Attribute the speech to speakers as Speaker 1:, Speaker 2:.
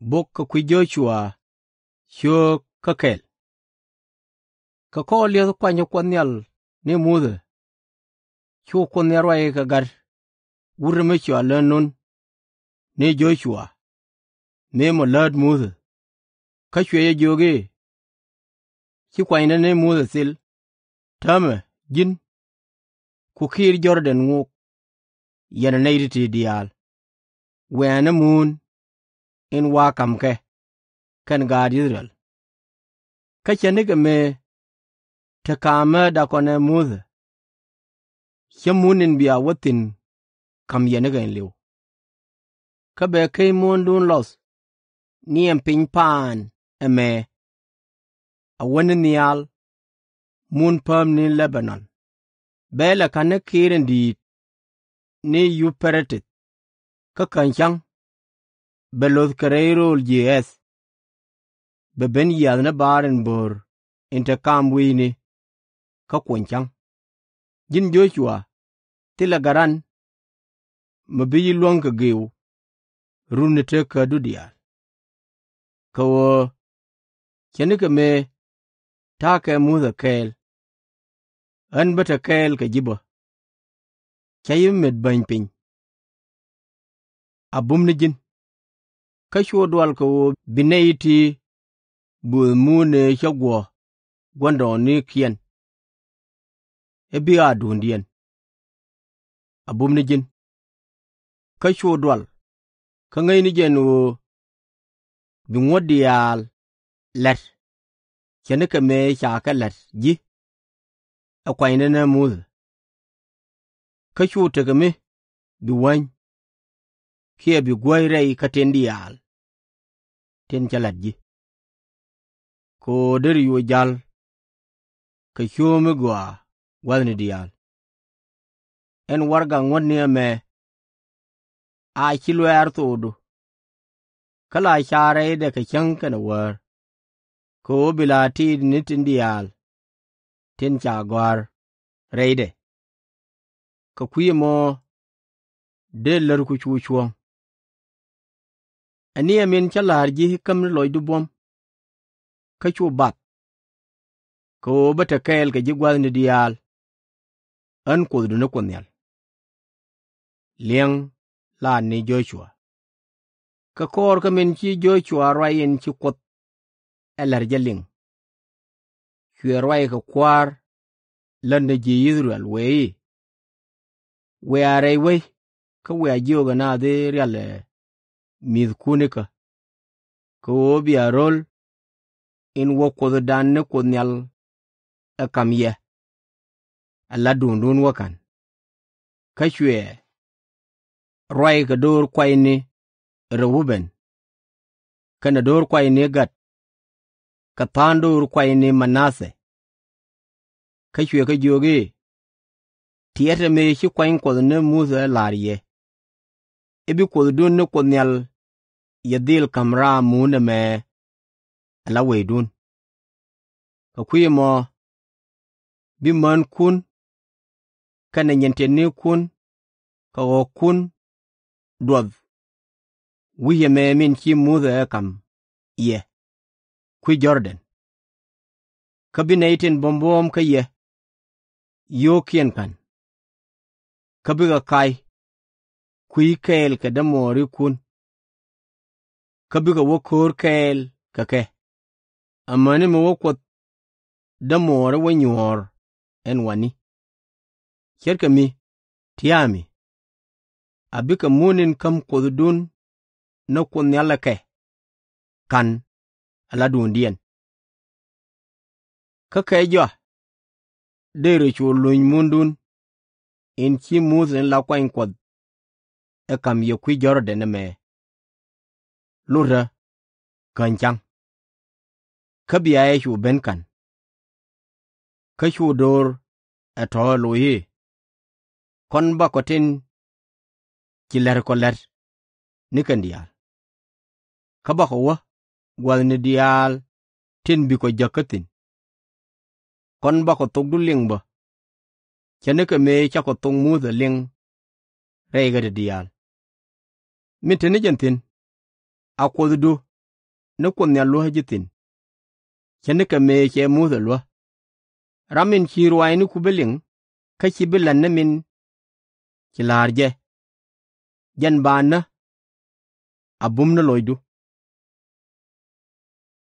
Speaker 1: bok ka kwi Joshua sho ka kel ka ko liyo kwanyo kwanyal ni mudhe sho kwanyarwa ka gar wurme chwa lenun ni Joshua me mo lad mudhe ka chwe joge ki kwanyne ni mudhe sil tame jin ku kir Jordan nguk yana nayriti diyal wene mun in wakam ke kan gad Israel ka chene ke me te kame da kone mudhe chemunin biya watin kam yene gen liu ka be kei mun dun los niem piny pan eme awene nial mun pam ni Lebanon bele kane kiren dit ni Euphrates ka kanchang beloth kareirol GS beben yad na baren bor inte kamwini ka kwanchang jin Joshua tila garan mabiyi luang ka giu runete ka dudia kawo chene ke me ta ke mudha kel an bata kel ka jiba chayim med bany piny abum ni jin ka shuo dwal kawo bineiti buð mune chagwo gwando ni kien ebi adundien abum ni jin ka shuo dwal ka ngay ni jen wo bingwadial let chene ke me chaka let ji akwayne na mudhe ka shuo teke me biwany kia bi gwairei ka tendial ten chalat ji ko deri yo jal ka shome gwa wadni dial en warga ngwadni ame a chilwer thodu kala chare de ka chanka na war ko bilati ni tendial ten chagwar reide ka kuyemo de lar ku chuchuong ani amin chalar ji kam loy du bom ka chu bat ko bata kel ka jigwal ni dial an kudu na kunyal liang la ni Joshua ka kor ka min chi Joshua rayin chi kot elar jaling chwe ray ka kwar lande ji Israel we are we ka we ajoga na de reale mid kunika ko bi arol in wo kodo dan ne kunyal akamye alla dundun wakan ka chwe ray ka dor kwayni Reuben kana dor kwayni Gad ka tandur kwayni Manase ka chwe ka joge tiete me chi kwayn kodo ne Musa lariye ebi kodo dun ne kunyal yadil kamra mune me ala weidun ka kuyemo bi man kun kana nyenteni kun ka o kun dwad wiye me min chi Musa kam ye kwi Jordan ka binaitin bombom ka ye yo kien kan ka biga kai kwi kel ka damori kun ka biga wokor kel ka ke amane mo wokot damore wanyor en wani cherka mi tiami abika munin kam kodudun na kunyala ke kan ala dundien ka kejo dere chuluny mundun in chi muzen la kwain kod e kam ye kwi Jordan me lura kanchang ka biya e shu benkan ka shu dor ato loye kon ba kotin kiler koler nikandial ka ba ko wa gwal ni dial tin bi ko jakatin kon ba ko tugdu lingba chane ka me cha ko tung mu the ling reiga de dial mitene jantin akodu ne kun ya lo jitin kene ka me ke mu da lo ramin ki ruwai ni ku beling ka ki bilan na min ki larje jan ba na abum na loidu